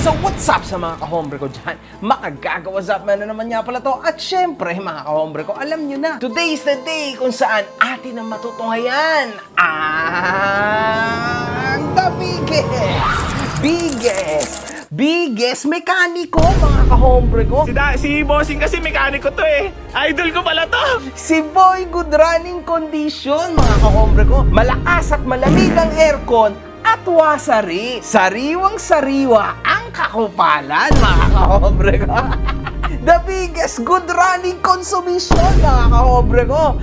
So what's up sa mga kahombre ko dyan? Makagagawas up na naman nga pala to. At syempre mga kahombre ko, alam nyo na, today is the day kung saan atin ang matutunghayan ang the biggest mekaniko mga kahombre ko. Si Bossing kasi mekaniko to eh. Idol ko pala to. Si Boy Good Running Condition mga kahombre ko. Malakas at malamig ang aircon at wasari. Sariwang-sariwa ang kakupalan mga kahombre ko. The biggest good running consumption mga kahombre ko.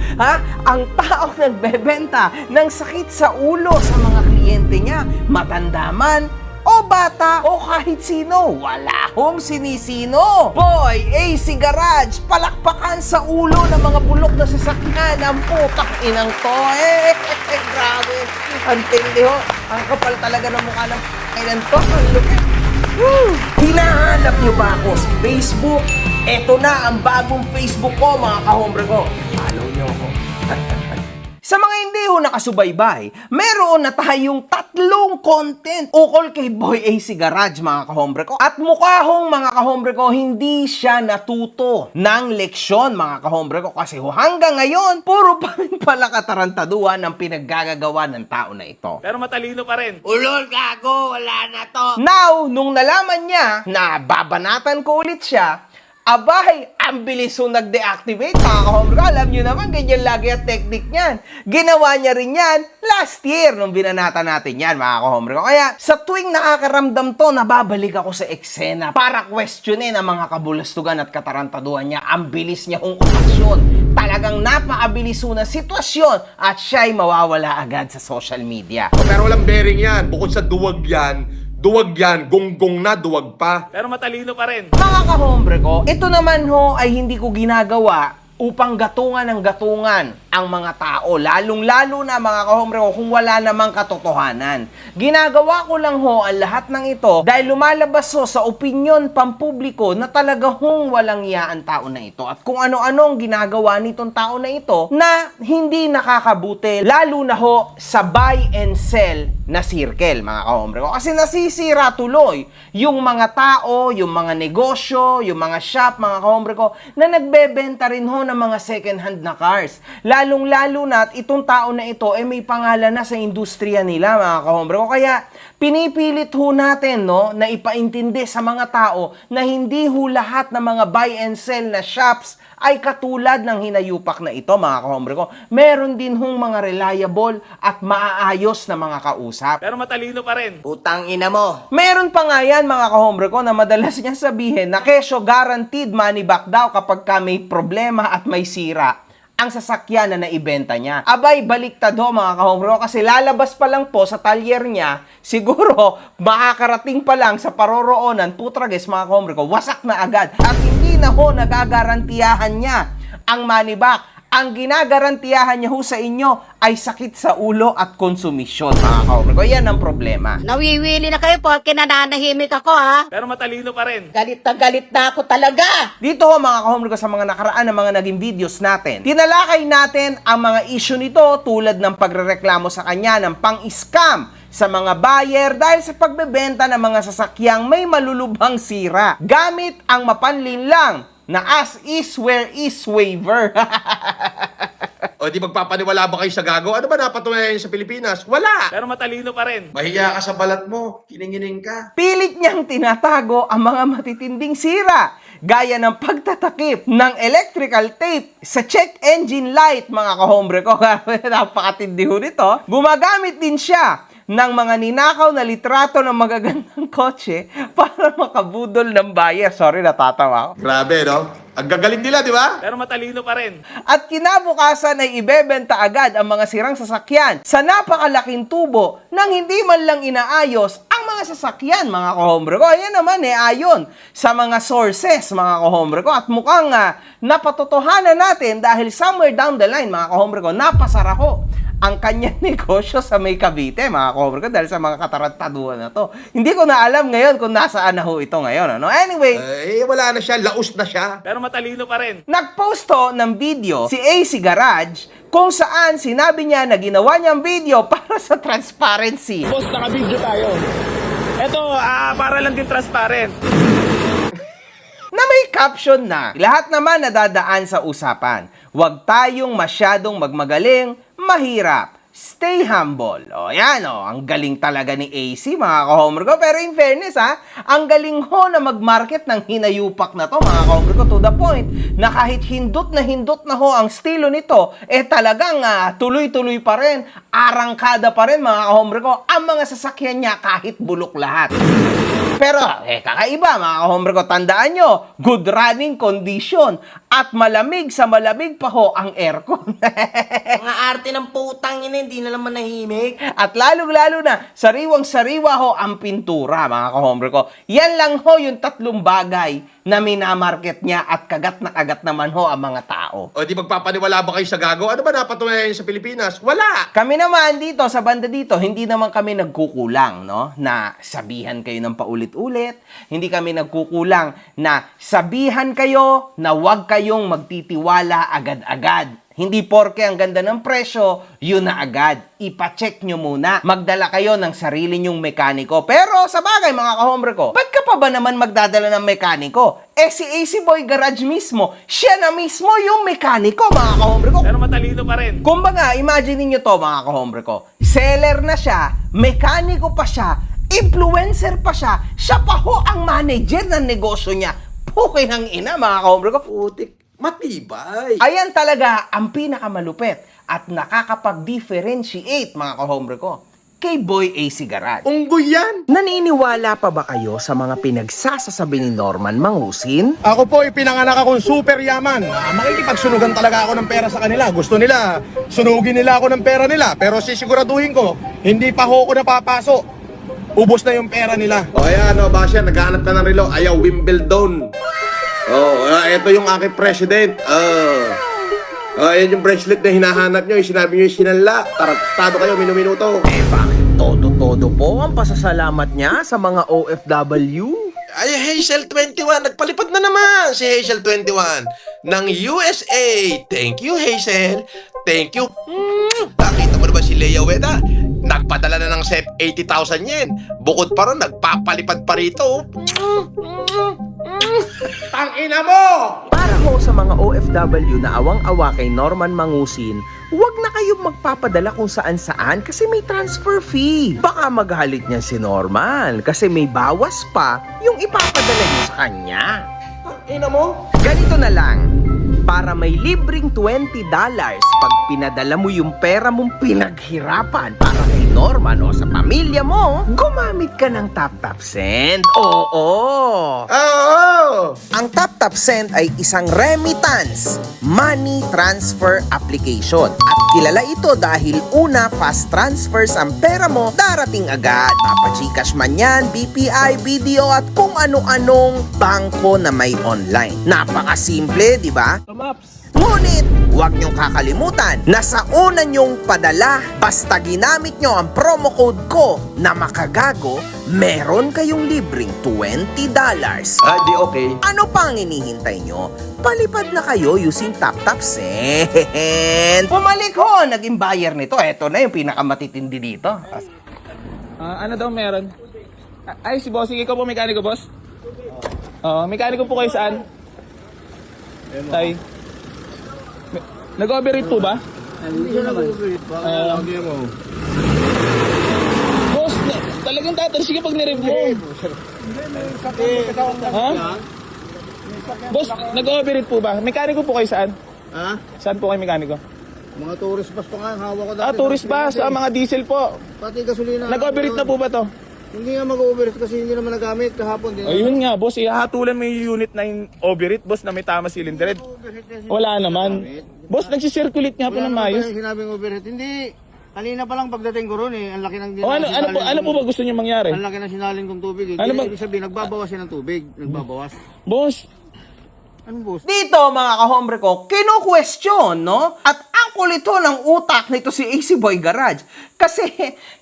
Ang taong nagbebenta ng sakit sa ulo sa mga kliyente niya, matanda man o bata o kahit sino, wala hong sinisino. Boy AC Garage, palakpakan sa ulo ng mga bulok na sasakyan. Ang putang inang to grabe, ang tindi ho. Ang kapal talaga ng mukha ng inang to. Ang lupit. Hinahanap niyo ba ako sa Facebook? Eto na ang bagong Facebook ko mga kahombre ko. Follow niyo ako. Sa mga hindi ho nakasubaybay, meron na tayong tatlong content ukol kay Boy AC Garage mga kahombre ko. At mukha hong mga kahombre ko, hindi siya natuto ng leksyon mga kahombre ko. Kasi ho hanggang ngayon, puro pa rin pala katarantaduhan ang pinaggagawa ng tao na ito. Pero matalino pa rin. Ulol gago, wala na to. Now, nung nalaman niya na babanatan ko ulit siya, abay, ang bilis yung nag-deactivate mga kahombre ko. Alam nyo naman, ganyan lagi ang technique niyan. Ginawa niya rin yan last year nung binanata natin yan mga kahombre ko. Kaya sa tuwing nakakaramdam to, nababalik ako sa eksena para questionin ang mga kabulastugan at katarantaduhan niya. Ang bilis niya hong umaksyon. Talagang napakabilis na sitwasyon at siya'y mawawala agad sa social media. Pero walang bearing yan. Bukod sa duwag yan, gonggong na, duwag pa. Pero matalino pa rin. Mga kahombre ko, ito naman ho ay hindi ko ginagawa upang gatungan ng gatungan ang mga tao. Lalong-lalo na mga kahombre ko kung wala namang katotohanan. Ginagawa ko lang ho ang lahat ng ito dahil lumalabas ho sa opinyon pampubliko na talaga hong walang iya ang tao na ito. At kung ano-anong ginagawa nitong tao na ito na hindi nakakabuti, lalo na ho sa buy and sell na circle, mga kahombre ko. Kasi nasisira tuloy yung mga tao, yung mga negosyo, yung mga shop, mga kahombre ko, na nagbebenta rin ho ng mga second-hand na cars. Lalong-lalo na at itong tao na ito ay may pangalan na sa industriya nila, mga kahombre ko. Kaya pinipilit ho natin no, na ipaintindi sa mga tao na hindi ho lahat ng mga buy and sell na shops ay katulad ng hinayupak na ito, mga kahombre ko. Meron din hong mga reliable at maaayos na mga kausap. Pero matalino pa rin. Putang ina mo. Meron pa nga yan, mga kahombre ko, na madalas niya sabihin na kesyo guaranteed money back daw kapag ka may problema at may sira ang sasakyan na naibenta niya. Abay, baliktad ho mga kahombre ko, kasi lalabas pa lang po sa talyer niya, siguro makakarating pa lang sa paroroonan, putrages mga kahombre ko, wasak na agad. At hindi na ho nagagarantiyahan niya ang money back. Ang ginagarantiyahan niya ho sa inyo ay sakit sa ulo at konsumisyon, mga kahombre ko. Yan ang problema. Nawiwili na kayo porque nananahimik ako, ha? Pero matalino pa rin. Galit na ako talaga. Dito ho mga kahombre ko, sa mga nakaraan na mga naging videos natin, tinalakay natin ang mga issue nito tulad ng pagrereklamo sa kanya ng pang-scam sa mga buyer dahil sa pagbebenta ng mga sasakyang may malulubhang sira gamit ang mapanlinlang na as is where is waiver. O di magpapaniwala ba kayo sa gago? Ano ba napatunayan sa Pilipinas? Wala! Pero matalino pa rin. Mahiya ka sa balat mo, kiningining ka. Pilit niyang tinatago ang mga matitinding sira, gaya ng pagtatakip ng electrical tape sa check engine light, mga kahombre ko. Napakatindi ho nito. Gumagamit din siya ng mga ninakaw na litrato ng magagandang kotse para makabudol ng buyer. Sorry, natatawa ako. Grabe, no? Ang gagaling nila, di ba? Pero matalino pa rin. At kinabukasan ay ibebenta agad ang mga sirang sasakyan sa napakalaking tubo nang hindi man lang inaayos ang mga sasakyan, mga kahombre ko. Ayan naman ayon sa mga sources, mga kahombre ko. At mukhang napatotohanan natin dahil somewhere down the line, mga kahombre ko, napasara ho ang kanyang negosyo sa May Cavite, mga kahombre ko, dahil sa mga katarantaduhan na to. Hindi ko na alam ngayon kung nasaan na ho ito ngayon. Ano? Anyway, Wala na siya, laos na siya. Pero matalino pa rin. nagpost to ng video si AC Garage kung saan sinabi niya na ginawa niyang video para sa transparency. Boss, naka-video tayo. Ito, para lang din transparent. Na may caption na, lahat naman nadadaan sa usapan. Huwag tayong masyadong magmagaling, mahirap. Stay humble. O yan o, ang galing talaga ni AC mga ka-homer ko. Pero in fairness ang galing ho na mag-market ng hinayupak na to mga ka-homer ko, to the point na kahit hindot na ho ang estilo nito, talagang tuloy-tuloy pa rin, arangkada pa rin mga ka-homer ko, ang mga sasakyan niya kahit bulok lahat. Pero, kakaiba mga ka-homer ko, tandaan nyo, good running condition at malamig sa malamig pa ho ang aircon. Mga arte ng putang ina, hindi na lang manahimik. At lalong-lalo na, sariwang-sariwa ho ang pintura, mga ka-homer ko. Yan lang ho yung tatlong bagay na minamarket niya at kagat na kagat naman ho ang mga tao. O di magpapaniwala ba kayo sa gago? Ano ba napatunayan sa Pilipinas? Wala! Kami naman dito, sa banda dito, hindi naman kami nagkukulang, no? Na sabihan kayo ng paulit-ulit. Hindi kami nagkukulang na sabihan kayo na huwag kayong magtitiwala agad-agad. Hindi porke ang ganda ng presyo, yun na agad. Ipacheck nyo muna. Magdala kayo ng sarili nyong mekaniko. Pero sa bagay mga ka-homer ko, ba't ka pa ba naman magdadala ng mekaniko? Si AC Boy Garage mismo, siya na mismo yung mekaniko mga ka-homer ko. Pero matalino pa rin. Kumbaga, imagine niyo to mga ka-homer ko. Seller na siya, mekaniko pa siya, influencer pa siya, siya pa ho ang manager ng negosyo niya. Pukin ng ina mga ka-homer ko. Putik, matibay. Ayan talaga ang pinakamalupit at nakakapag-differentiate mga ka-homer ko kay Boy AC Garage. Unggoy yan! Naniniwala pa ba kayo sa mga pinagsasasabi ni Norman Mangusin? Ako po ay pinanganak akong super yaman. Makikipagsunugan talaga ako ng pera sa kanila. Gusto nila, sunugin nila ako ng pera nila. Pero sisiguraduhin ko, hindi pa ho ako napapaso. Ubos na yung pera nila. O ayan, Basya, naghahanap ka ng relo. Ayaw, Wimbledon. Ito yung aking president. Ayan yung bracelet na hinahanap nyo. Yung sinabi nyo yung sinanla. Tarantado kayo, minuminuto. Bakit todo-todo po ang pasasalamat niya sa mga OFW? Ay, Hazel 21. Nagpalipad na naman si Hazel 21 ng USA. Thank you, Hazel. Thank you. Nakita mo naman si Leia Weda? Nagpadala na ng 80,000 yen. Bukod pa ron, nagpapalipad pa rito. Tangina mo! Para ho sa mga OFW na awang-awa kay Norman Mangusin, huwag na kayong magpapadala kung saan-saan kasi may transfer fee. Baka maghalit niya si Norman kasi may bawas pa yung ipapadala niyo sa kanya. Tangina mo? Ganito na lang, para may libreng $20 pag pinadala mo yung pera mong pinaghirapan para kay Norman o sa pamilya mo, gumamit ka ng TapTap Send. Oo! Oo! Ang TapTap Send ay isang remittance money transfer application. At kilala ito dahil una, fast transfers ang pera mo darating agad. Papa-Gcash man yan, BPI, BDO at kung ano-anong bangko na may online. Napakasimple, di ba? Ngunit, huwag niyong kakalimutan na sa una niyong padala, basta ginamit niyo ang promo code ko na makagago, meron kayong libreng $20. Di okay. Ano pang hinihintay nyo? Palipad na kayo using TapTap Send. Pumalik ho, naging buyer nito. Eto na yung pinakamatitindi dito. Ano daw meron? Ay, si boss. Sige, ikaw po mekaniko, boss. Mekaniko po kayo saan? Tay. Nag-overheat po ba? Hindi siya nag-overheat. Boss, talagang tatalsik ka pag nirip mo. Ha? Boss, nag-overheat po ba? Mekaniko po kayo saan? Ha? Saan po kayo mekaniko? Mga tourist bus pa nga ang hawak ko dati. Tourist bus. Mga diesel po. Pati gasolina. Nag-overheat na po ba to? Hindi nga mag-overheat kasi hindi naman nagamit kahapon. Ayun nga, boss. Ihatulan mo yung unit na yung overheat, boss, na may tama cylinder head. Wala naman. Boss, nagsisirculate nga po ng maayos. Wala naman sinabing overheat. Hindi. Kanina pa lang pagdating ko ron Ang laki ng Ano po ba gusto niyo mangyari? Ang laki ng sinalin kong tubig Ano ba- Ibig sabihin, nagbabawas yan ng tubig. Nagbabawas. Boss, Anong boss? Dito, mga kahombre ko, kino-question, no? At ang kulit ho ng utak nito si AC Boy Garage. Kasi,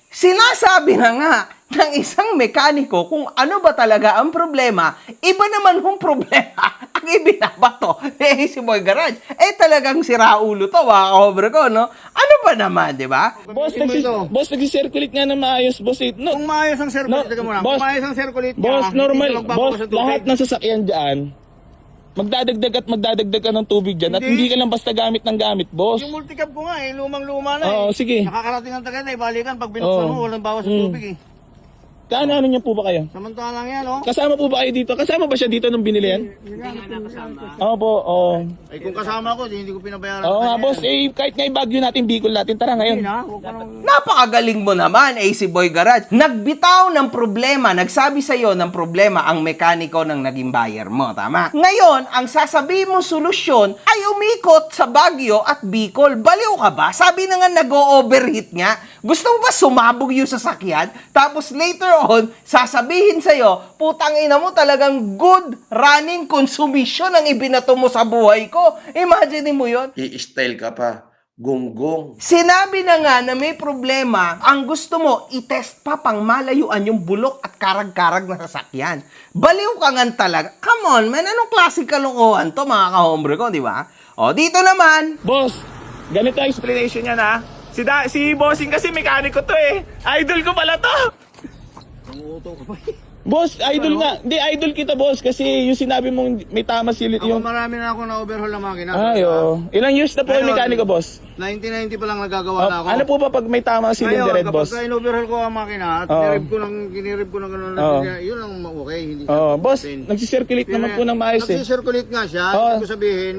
sinasabi na nga ng isang mekaniko kung ano ba talaga ang problema, iba naman hong problema ang ibinabato ni AC Boy Garage. Talagang siraulo to, mga kahombre ko, no? Ano ba naman, di ba? Boss, nagsi-circulate nga na maayos, boss. No, Kung maayos ang circulate, No, teka muna. boss, Kung maayos ang circulate niya, boss, hindi normal. ka magbabawas Boss, ng tubig. lahat ng sasakyan dyan, magdadagdag ka ng tubig dyan at hindi ka lang basta gamit ng gamit, boss. Yung multicab ko nga lumang-luma na Oo, sige. Nakakarating ang Tagaytay, balikan. Pag binuksan Oo. mo, walang bawas ng tubig Kaano-ano niya po ba kayo? Samantalang yan, Kasama po ba kayo dito? Kasama ba siya dito nung binili yan? Oo po, oo. Ay, kung kasama ko, hindi ko pinabayaran. Oo nga, boss. Kahit nga i-Baguio natin, Bicol natin. Tara ngayon. Huwag ka nang... Napakagaling mo naman, AC Boy Garage. Nagbitaw ng problema, nagsabi sa'yo ng problema ang mekaniko ng naging buyer mo, tama? Ngayon, ang sasabihin mo solusyon ay umikot sa Baguio at Bicol. Baliw ka ba? Sabi na nga nag-o-overheat nga. Gusto mo ba sumabog yung sasakyan? Tapos later on, sasabihin sa'yo, putang ina mo talagang good running consumption ang ibinato mo sa buhay ko. Imagine mo yon. I-style ka pa. Gonggong. Sinabi na nga na may problema, ang gusto mo, itest pa pang malayuan yung bulok at karag-karag na sasakyan. Baliw ka nga talaga. Come on, man, anong klaseng kalokohan to, mga kahombre ko, di ba? O, dito naman, Boss, ganito ang explanation niya na. Si Bossing kasi mekaniko to eh. Idol ko pala to. Boss, idol nga. Hindi, idol kita, boss. Kasi yung sinabi mong may tama silit Ako yung... marami na ako na-overhaul na makina. Ay, oo. Ilang years na po yung Ngayon, mekaniko, boss? 1990 pa lang nagagawa Oh, na ako. ano po ba pag may tama cylinder head, boss? Kapag in-overhaul ko ang makina at ginirib ko ng gano'n, Oo. yun ang okay. Hindi Oh, boss, natin. nagsisirculate naman po ng maayos eh. Nagsisirculate nga siya. Oo. Ibig ko sabihin,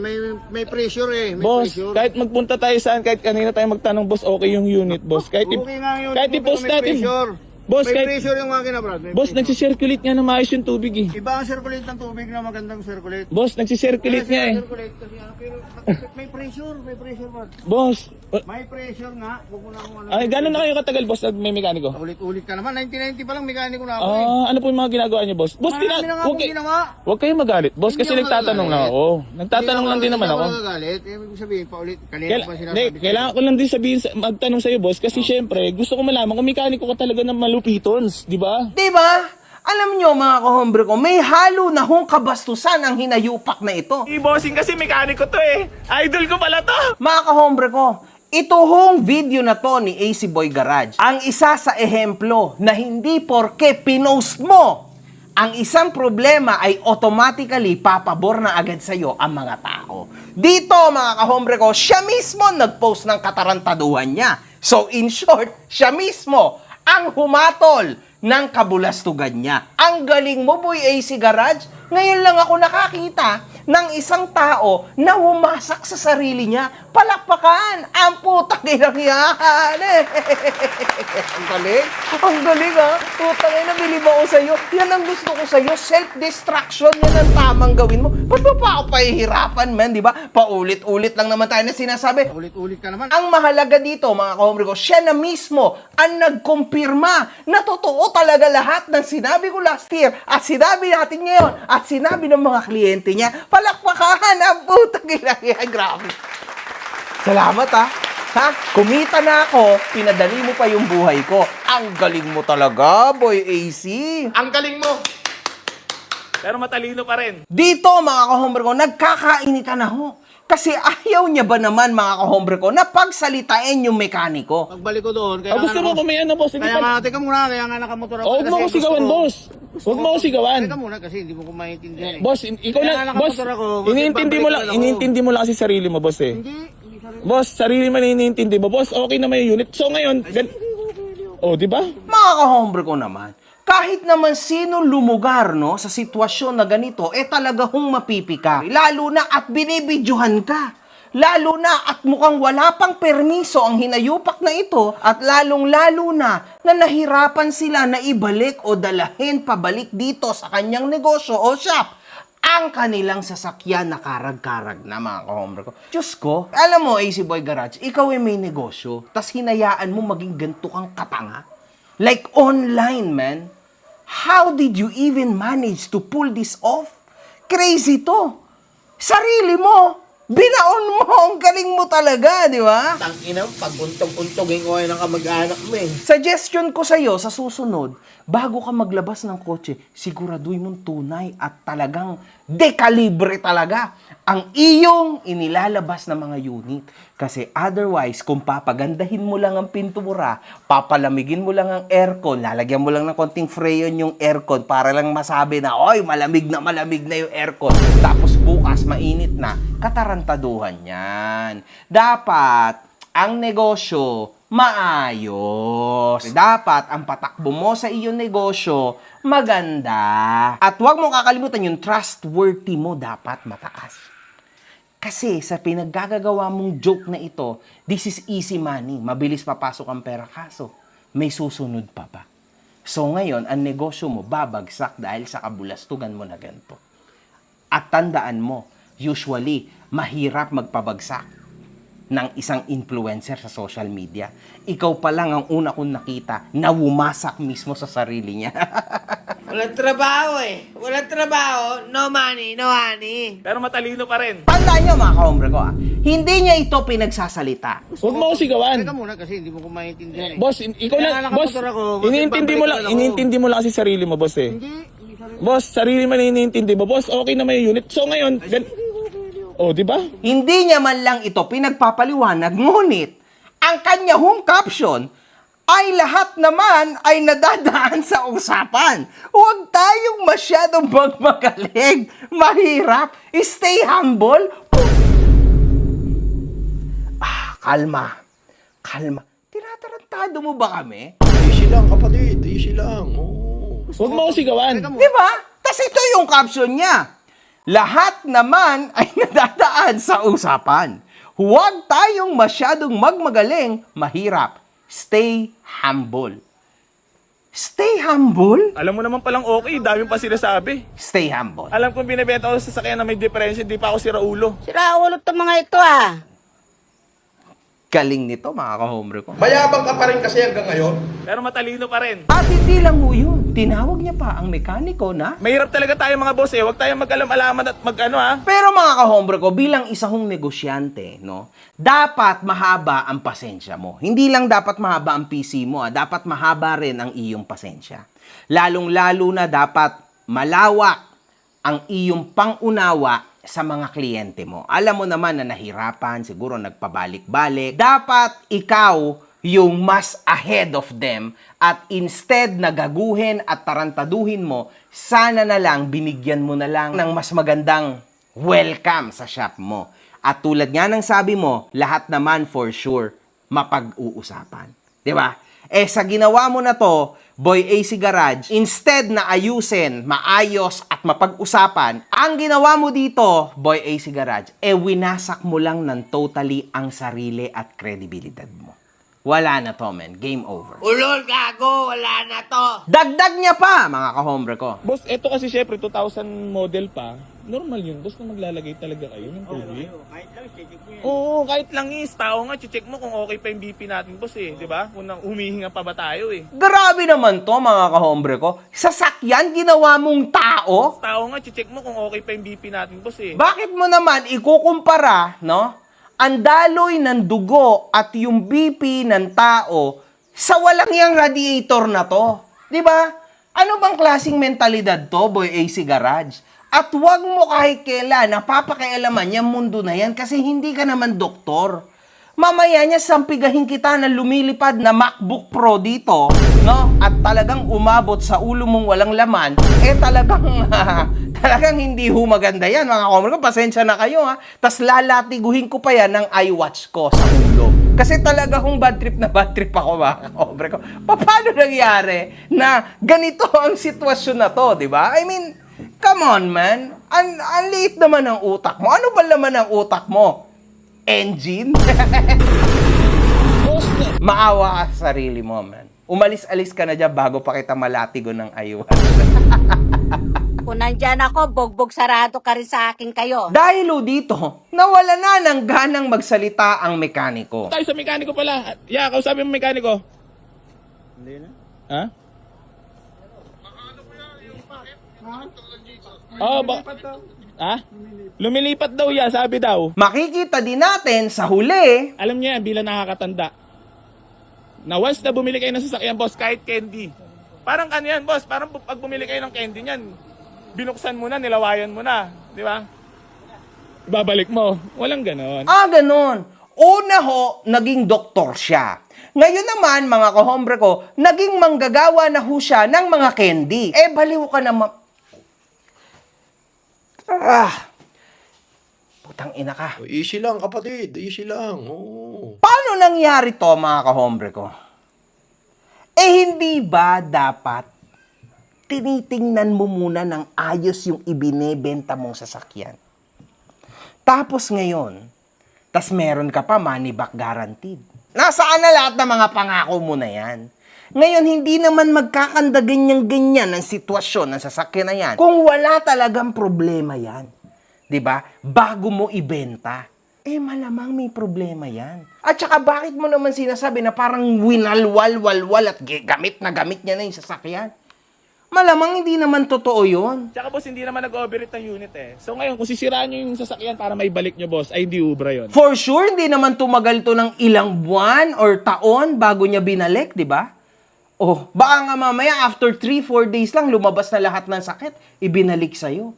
may pressure eh. May Boss, pressure. kahit magpunta tayo saan, kahit kanina tayo magtanong, boss, okay yung unit, boss. Kahit, Okay nga yun. kahit Kung i-post may natin. pressure. Boss, May kahit, pressure yung makina, Brad. May boss, pressure. nagsisirculate nga na maayos yung tubig eh. Iba ang circulate ng tubig na magandang circulate. Boss, nagsisirculate nga eh. Circulate kasi, pero may pressure, Brad. Boss, May pressure nga. Huwag mo na akong ano. ay, gano'n na kayo katagal, boss, na may mekaniko? Ulit-ulit ka naman. 1990 pa lang mekaniko na ako eh. Ano po yung mga ginagawa niyo, boss? Boss, Marami na nga akong ginawa. Huwag kayong magalit, boss, kasi Hindi ako nagtatanong lang magagalit. ako. Nagtatanong lang din naman ako. Hindi ako nagagalit. Ibig sabihin, paulit. Kanina pa Hindi, sinasabi ko. kailangan ko lang din sabihin, magtanong sa'yo, boss, kasi syempre, gusto ko malaman kung mekaniko ka talaga ng malupitons, di ba? di ba? Alam nyo, mga kahombre ko, may halo na hong kabastusan ang hinayupak na ito. Si Bossing kasi mekaniko to eh. Idol ko pala to. Mga kahombre ko, ito hong video na to ni AC Boy Garage, ang isa sa ehemplo na hindi porke pinost mo, ang isang problema ay automatically papabor na agad sa'yo ang mga tao. Dito, mga kahombre ko, siya mismo nag-post ng katarantaduhan niya. So, in short, siya mismo ang humatol ng kabulastugan niya. Ang galing mo, Boy AC Garage. Ngayon lang ako nakakita ng isang tao na humasak sa sarili niya. Palakpakan! Ang putang inang yan! Ang galing! Ang galing ha! Putang ina, bilib ako sa'yo. Yan ang gusto ko sa'yo. Self-destruction. Yan ang tamang gawin mo. Ba't ba pa ako pahihirapan, man? Di ba? Paulit-ulit lang naman tayo na sinasabi. Ulit-ulit ka naman. Ang mahalaga dito, mga kahombre ko, siya na mismo ang nagkumpirma na totoo talaga lahat ng sinabi ko last year at sinabi natin ngayon at sinabi ng mga kliyente niya. Palakpakan ang putang ina yan. Grabe. Salamat ha. Ha? Kumita na ako, pinadali mo pa yung buhay ko. Ang galing mo talaga, Boy AC. Ang galing mo. Pero matalino pa rin. Dito, mga kahombre ko, nagkakainitan na ho. Kasi ayaw niya ba naman, mga kahombre ko, na pagsalitain yung mekaniko? Pagbalik ko doon, kaya Gusto mo kung may ano, boss? Hindi Kaya pa... nga, teka muna, kaya nga nakamotor ako. Huwag mo ko Kasi sigawan, gusto ko- boss. Huwag mo ko sigawan. Teka muna, kasi hindi mo ko maintindihan eh. Boss, ikaw Kaya lang, nga boss, nakamotor ako, kasi iniintindi mo lang, babalik ako. iniintindi mo lang kasi sarili mo, boss eh. Hindi sarili. Boss, sarili mo na iniintindi mo. Boss, okay na may unit. So ngayon, oh, di ba? Mga kahombre ko naman, kahit naman sino lumugar no, sa sitwasyon na ganito, talaga hong mapipika. Lalo na at binibidyohan ka. Lalo na at mukhang wala pang permiso ang hinayupak na ito at lalong-lalo na nahirapan sila na ibalik o dalahin pabalik dito sa kanyang negosyo o shop ang kanilang sasakyan na karag-karag na, mga kahombre ko. Diyos ko, alam mo, AC Boy Garage, ikaw ay may negosyo, tas hinayaan mo maging ganito kang katanga. Like online, man. How did you even manage to pull this off? Crazy to. Sarili mo. Binaon mo, ang galing mo talaga, di ba? Tangina, pag untog-untogin ko ng kamag-anak mo eh. Suggestion ko sa'yo sa susunod, bago ka maglabas ng kotse, siguraduhin mong tunay at talagang dekalibre talaga ang iyong inilalabas na mga unit. Kasi otherwise, kung papagandahin mo lang ang pintura, papalamigin mo lang ang aircon, lalagyan mo lang ng konting freon yung aircon para lang masabi na, oy, malamig na yung aircon. Tapos bukas, mainit na, katarantaduhan yan. Dapat, ang negosyo, maayos. Dapat ang patakbo mo sa iyong negosyo maganda. At huwag mo kakalimutan yung trustworthy mo dapat mataas. Kasi sa pinaggagawa mong joke na ito, this is easy money. Mabilis papasok ang pera, kaso may susunod pa ba? So ngayon, ang negosyo mo babagsak dahil sa kabulastugan mo na ganito. At tandaan mo, usually, mahirap magpabagsak ng isang influencer sa social media. Ikaw pa lang ang una kong nakita na wumasak mismo sa sarili niya. Walang trabaho eh. Walang trabaho, no money, no honey. Pero matalino pa rin. Tandaan niyo mga kahombre ko, hindi niya ito pinagsasalita. Huwag mo ako sigawan. Teka muna kasi hindi mo ko maintindihan eh. Boss, ikaw lang, Kaya boss, nakamotor ako, boss, iniintindi mo lang, babalik ako. iniintindi mo lang kasi sarili mo, boss eh. Hindi sarili. Boss, sarili mo na iniintindi mo. Boss, okay naman yung unit. So ngayon, oh, di ba? Hindi niya man lang ito pinagpapaliwanag, ngunit ang kanya home caption ay lahat naman ay nadadaan sa usapan. Huwag tayong masyadong magmagaling. Mahirap. Stay humble. Kalma. Kalma. Tinatarantado mo ba kami? Easy lang, kapatid. Easy lang. Oo. Huwag mo ako sigawan. Di ba? Tapos ito yung caption niya. Lahat naman ay nadadaan sa usapan. Huwag tayong masyadong magmagaling. Mahirap. Stay humble. Stay humble? Alam mo naman palang okay, dami pa sinasabi. Stay humble. Alam kong binibenta ko sa sasakyan na may diferensya, di pa ako si Raulo. Sira ulo to mga ito ah. Galing nito mga kahombre ko. Mayabang ka pa rin kasi hanggang ngayon. Pero matalino pa rin. At hindi lang ho yun. Tinawag niya pa ang mekaniko na. Mahirap talaga tayo mga boss eh. Huwag tayong mag-alam-alaman at mag-ano ha. Pero mga kahombre ko, bilang isa hong negosyante, no, dapat mahaba ang pasensya mo. Hindi lang dapat mahaba ang PC mo, dapat mahaba rin ang iyong pasensya. Lalong-lalo na dapat malawak ang iyong pangunawa sa mga kliyente mo. Alam mo naman na nahirapan, siguro nagpabalik-balik. Dapat ikaw yung mas ahead of them at instead na gaguhin at tarantaduhin mo, sana na lang binigyan mo na lang ng mas magandang welcome sa shop mo. At tulad nga ng sabi mo, lahat naman for sure mapag-uusapan. 'Di ba? Sa ginawa mo na to, Boy AC Garage, instead na ayusin, maayos at mapag-usapan, ang ginawa mo dito, Boy AC Garage, winasak mo lang ng totally ang sarili at kredibilidad mo. Wala na to, man. Game over. Ulol, gago, wala na to. Dagdag niya pa, mga kahombre ko. Boss, eto kasi syempre 2000 model pa. Normal yun, boss, na maglalagay talaga kayo ng tubig. Oo, kahit lang tao nga, check mo kung okay pa yung BP natin, boss eh. Di ba? Kung humihinga pa ba tayo eh. Grabe naman to, mga kahombre ko. Sasakyan, ginawa mong tao? Tao nga, check mo kung okay pa yung BP natin, boss eh. Bakit mo naman ikukumpara, no? Ang daloy ng dugo at yung BP ng tao sa walang yang radiator na to. 'Di ba? Ano bang klaseng mentalidad to, Boy AC Garage? At wag mo kahit kailan napapakialaman yung mundo na yan kasi hindi ka naman doktor. Mamaya niya sampigahin kita na lumilipad na MacBook Pro dito, no? At talagang umabot sa ulo mong walang laman, talagang hindi ho maganda yan, mga komre ko. Pasensya na kayo, ha? Tas lalatiguhin ko pa yan ng iWatch ko sa ulo. Kasi talaga hong bad trip ako, mga komre ko. Paano nangyari na ganito ang sitwasyon na to, di ba? I mean, come on, man. Ang liit naman ng utak mo. Ano ba laman ng utak mo? Engine? Maawa ka sa sarili mo, man. Umalis-alis ka na dyan bago pa kita malatigo ng iWatch. Kung nandyan ako, bogbog sarado ka rin sa akin kayo. Dahil ho dito, nawala na ng ganang magsalita ang mekaniko. Tayo sa mekaniko pala. Yeah, kausapin mo mekaniko. Hindi na. Ha? Oh, ha? Lumilipat daw yan, sabi daw. Makikita din natin sa huli, Alam niya yan, bilang nakakatanda. Na once na bumili kayo ng sasakyan, boss, kahit candy. Parang ano yan, boss, parang pag bumili kayo ng candy niyan, binuksan mo na, nilawayan mo na. Di ba? Ibabalik mo. Walang ganon. ganun. Una ho, naging doktor siya. Ngayon naman, mga kahombre ko, naging manggagawa na ho siya ng mga candy. Baliw ka naman. Putang ina ka. Easy lang, kapatid. Easy lang. Oo. Paano nangyari to, mga kahombre ko? Hindi ba dapat tinitingnan mo muna ng ayos yung ibinebenta mong sasakyan? Tapos ngayon, tas meron ka pa money back guaranteed. Nasaan na lahat ng mga pangako mo na yan? Ngayon, hindi naman magkakanda ganyan-ganyan ang sitwasyon ng sasakyan na yan kung wala talagang problema yan. 'Di ba? Bago mo ibenta. Malamang may problema yan. At saka bakit mo naman sinasabi na parang winalwal-walwal at gamit na gamit niya na yung sasakyan? Malamang hindi naman totoo yun. Tsaka boss, hindi naman nag-overheat ng unit eh. So ngayon, kung sisiraan nyo yung sasakyan para may balik nyo, boss, ay hindi ubra yun. For sure, hindi naman tumagal to ng ilang buwan or taon bago niya binalik, di ba? Baka nga mamaya after 3-4 days lang lumabas na lahat ng sakit, ibinalik sa'yo.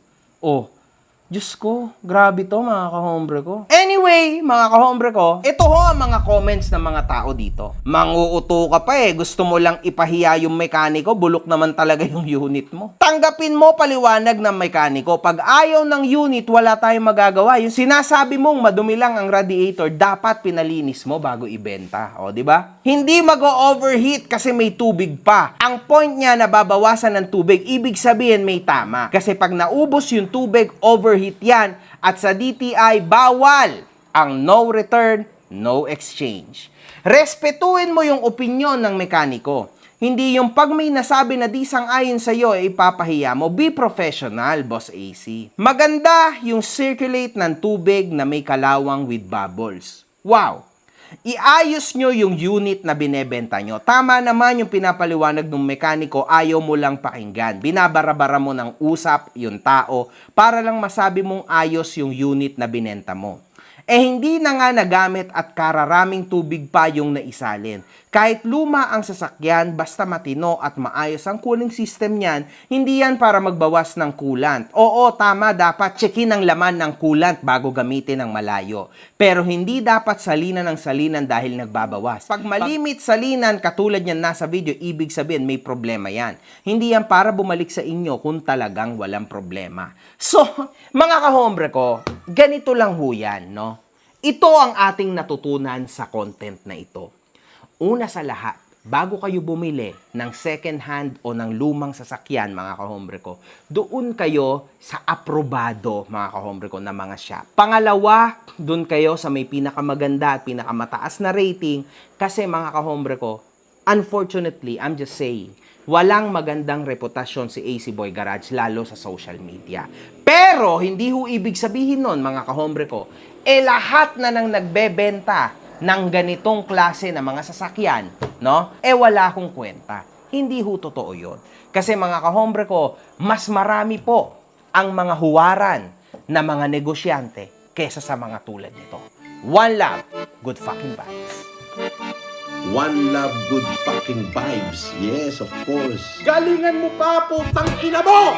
Diyos ko, grabe to mga kahombre ko. Anyway, mga kahombre ko, ito ho ang mga comments ng mga tao dito. Manguuto ka pa gusto mo lang ipahiya yung mekaniko, bulok naman talaga yung unit mo. Tanggapin mo paliwanag ng mekaniko, pag ayaw ng unit, wala tayong magagawa. Yung sinasabi mong madumi lang ang radiator, dapat pinalinis mo bago ibenta. Di ba? Hindi mag-overheat kasi may tubig pa. Ang point niya na babawasan ng tubig, ibig sabihin may tama. Kasi pag naubos yung tubig, overheat yan. At sa DTI, bawal ang no return, no exchange. Respetuhin mo yung opinyon ng mekaniko. Hindi yung pag may nasabi na di sang-ayon sa'yo, ipapahiya mo. Be professional, Boss AC. Maganda yung circulate ng tubig na may kalawang with bubbles. Wow! Iayos nyo yung unit na binebenta nyo. Tama naman yung pinapaliwanag ng mekaniko, ayaw mo lang pakinggan. Binabarabara mo ng usap yung tao para lang masabi mong ayos yung unit na binenta mo. Hindi na nga nagamit at kararaming tubig pa yung naisalin. Kahit luma ang sasakyan, basta matino at maayos ang cooling system niyan, hindi yan para magbawas ng coolant. Oo, tama, dapat checkin ang laman ng coolant bago gamitin ng malayo. Pero hindi dapat salinan ng salinan dahil nagbabawas. Pag malimit salinan, katulad yan nasa video, ibig sabihin may problema yan. Hindi yan para bumalik sa inyo kung talagang walang problema. So, mga kahombre ko, ganito lang ho yan, no? Ito ang ating natutunan sa content na ito. Una sa lahat, bago kayo bumili ng second hand o ng lumang sasakyan, mga kahombre ko, doon kayo sa aprobado, mga kahombre ko, na mga shop. Pangalawa, doon kayo sa may pinakamaganda at pinakamataas na rating kasi, mga kahombre ko, unfortunately, I'm just saying, walang magandang reputasyon si AC Boy Garage, lalo sa social media. Pero, hindi ho ibig sabihin nun, mga kahombre ko, lahat na nang nagbebenta ng ganitong klase na mga sasakyan, no? Wala akong kwenta. Hindi ho totoo yun. Kasi, mga kahombre ko, mas marami po ang mga huwaran na mga negosyante kesa sa mga tulad nito. One love, good fucking vibes. One love, good fucking vibes. Yes, of course. Galingan mo pa, putang ina mo!